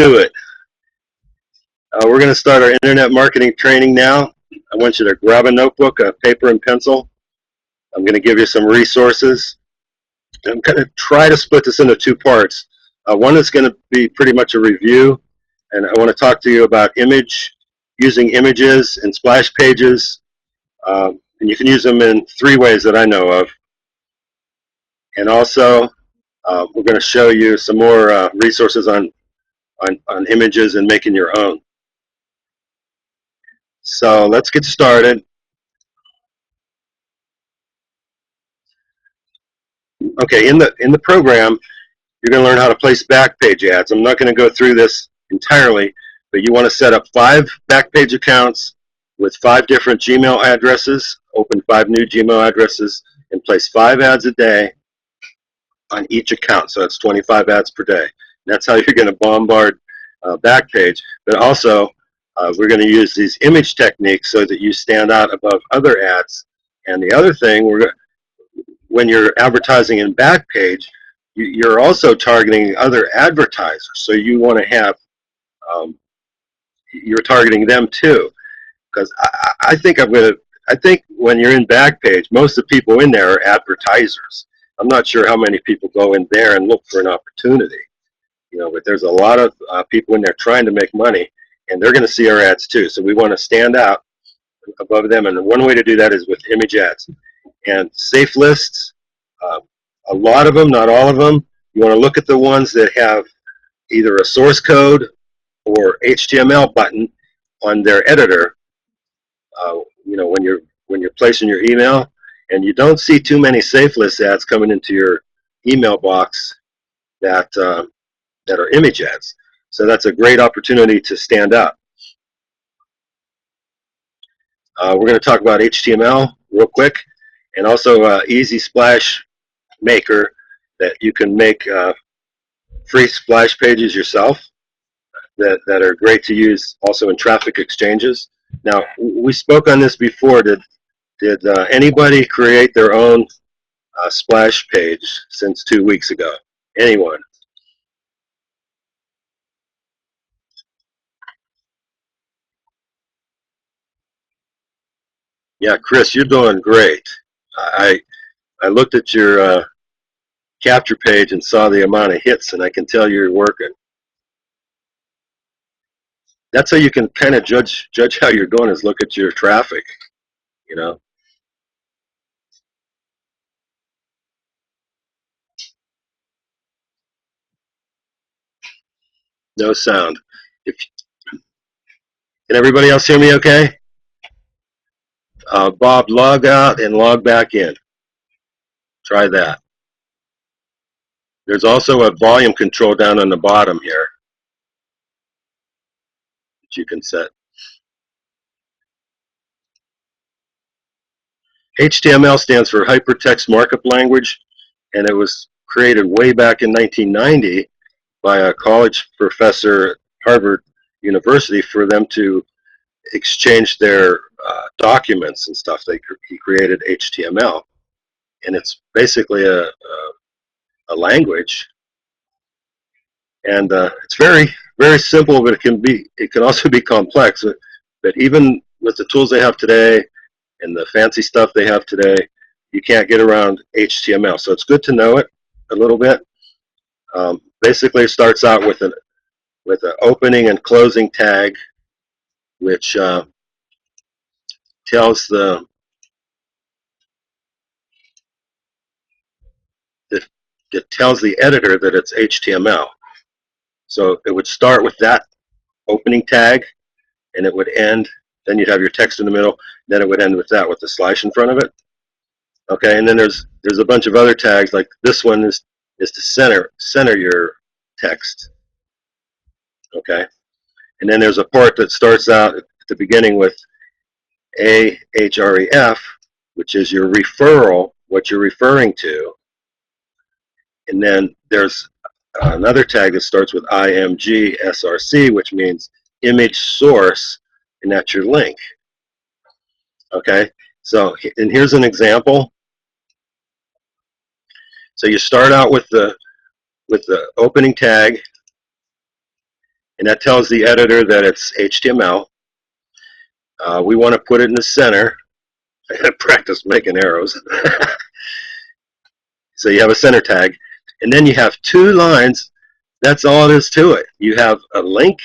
do it. We're going to start our internet marketing training now. I want you to grab a notebook, a paper and pencil. I'm going to give you some resources. I'm going to try to split this into two parts. One is going to be pretty much a review, and I want to talk to you about using images and splash pages, and you can use them in 3 ways that I know of. And also, we're going to show you some more resources on images and making your own. So let's get started. Okay, in the program, you're going to learn how to place Backpage ads. I'm not going to go through this entirely, but you want to set up 5 Backpage accounts with 5 different Gmail addresses, open 5 new Gmail addresses, and place 5 ads a day on each account. So that's 25 ads per day. And that's how you're going to bombard Backpage. But also, we're going to use these image techniques so that you stand out above other ads. And the other thing, when you're advertising in Backpage, you're also targeting other advertisers. So you want to have, you're targeting them too. Because I think when you're in Backpage, most of the people in there are advertisers. I'm not sure how many people go in there and look for an opportunity, but there's a lot of people in there trying to make money, and they're going to see our ads too. So we want to stand out above them, and one way to do that is with image ads. And safe lists, a lot of them, not all of them, you want to look at the ones that have either a source code or HTML button on their editor. When you're placing your email, and you don't see too many safe list ads coming into your email box that are image ads. So that's a great opportunity to stand out. We're going to talk about HTML real quick, and also Easy Splash Maker, that you can make free splash pages yourself that are great to use also in traffic exchanges. Now, we spoke on this before. Did anybody create their own splash page since 2 weeks ago? Anyone? Yeah, Chris, you're doing great. I looked at your capture page and saw the amount of hits, and I can tell you're working. That's how you can kind of judge how you're doing, is look at your traffic, No sound. Can everybody else hear me okay? Bob, log out and log back in. Try that. There's also a volume control down on the bottom here that you can set. HTML stands for Hypertext Markup Language, and it was created way back in 1990 by a college professor at Harvard University for them to exchange their documents and stuff. He created HTML, and it's basically a language, and it's very, very simple, but it can also be complex. But even with the tools they have today and the fancy stuff they have today, you can't get around HTML. So it's good to know it a little bit. Basically, it starts out with an opening and closing tag, which tells the editor that it's HTML. So it would start with that opening tag, and it would end. Then you'd have your text in the middle. Then it would end with that, with the slash in front of it. Okay, and then there's a bunch of other tags, like this one is to center your text. Okay, and then there's a part that starts out at the beginning with ahref, which is your referral, what you're referring to. And then there's another tag that starts with imgsrc, which means image source, and that's your link. Okay, so, and here's an example. So you start out with the opening tag, and that tells the editor that it's HTML. We want to put it in the center. I had to practice making arrows. So you have a center tag, and then you have 2 lines. That's all it is to it. You have a link,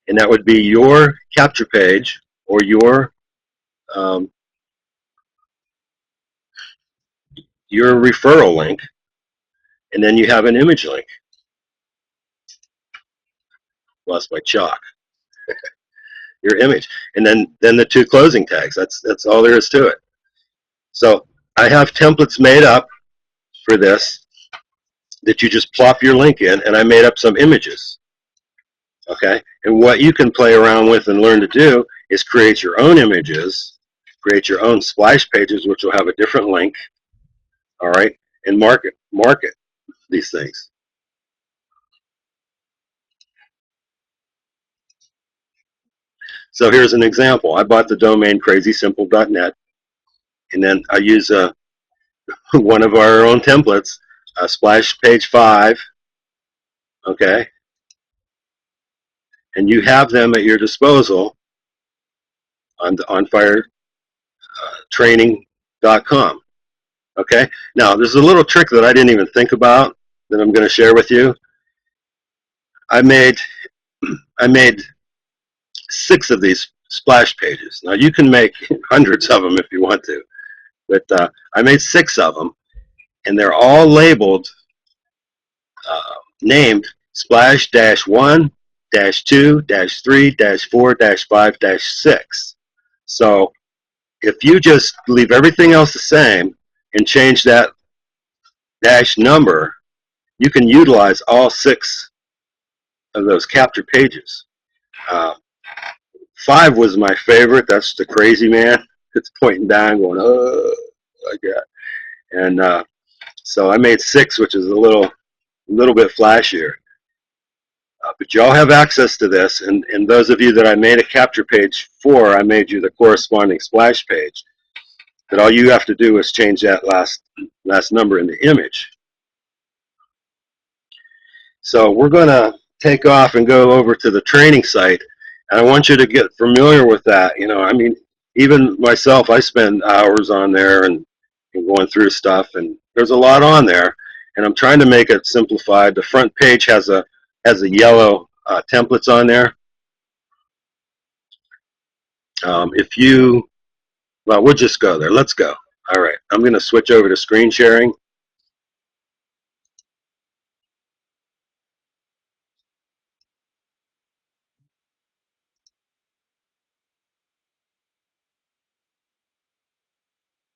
and that would be your capture page or your referral link, and then you have an image link. Lost my chalk. Your image, and then the 2 closing tags. That's all there is to it. So I have templates made up for this that you just plop your link in, and I made up some images. Okay, and what you can play around with and learn to do is create your own images, create your own splash pages, which will have a different link. All right, and market these things. So here's an example. I bought the domain crazysimple.net, and then I use one of our own templates, splash page 5. Okay, and you have them at your disposal on the onfiretraining.com. Okay, now there's a little trick that I didn't even think about that I'm going to share with you. I made 6 of these splash pages. Now you can make hundreds of them if you want to, but I made 6 of them, and they're all labeled, named splash-1, -2, -3, -4, -5, -6. So if you just leave everything else the same and change that dash number, you can utilize all 6 of those capture pages. 5 was my favorite. That's the crazy man. It's pointing down, going, oh, like that. And so I made 6, which is a little bit flashier. But you all have access to this, and those of you that I made a capture page for, I made you the corresponding splash page. But all you have to do is change that last number in the image. So we're going to take off and go over to the training site, and I want you to get familiar with that. You know, I mean, even myself, I spend hours on there and going through stuff, and there's a lot on there, and I'm trying to make it simplified. The front page has a yellow templates on there. Well, we'll just go there. Let's go. All right, I'm going to switch over to screen sharing.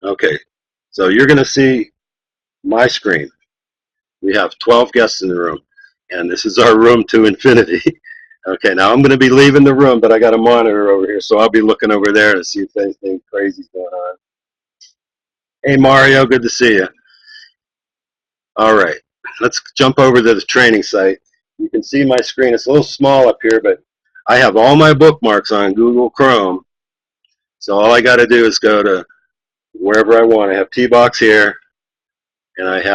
Okay, so you're going to see my screen. We have 12 guests in the room, and this is our room to infinity. Okay, now I'm going to be leaving the room, but I got a monitor over here, so I'll be looking over there to see if anything crazy's going on. Hey, Mario, good to see you. All right, let's jump over to the training site. You can see my screen. It's a little small up here, but I have all my bookmarks on Google Chrome, so all I got to do is go to wherever I want. I have T-Box here, and I have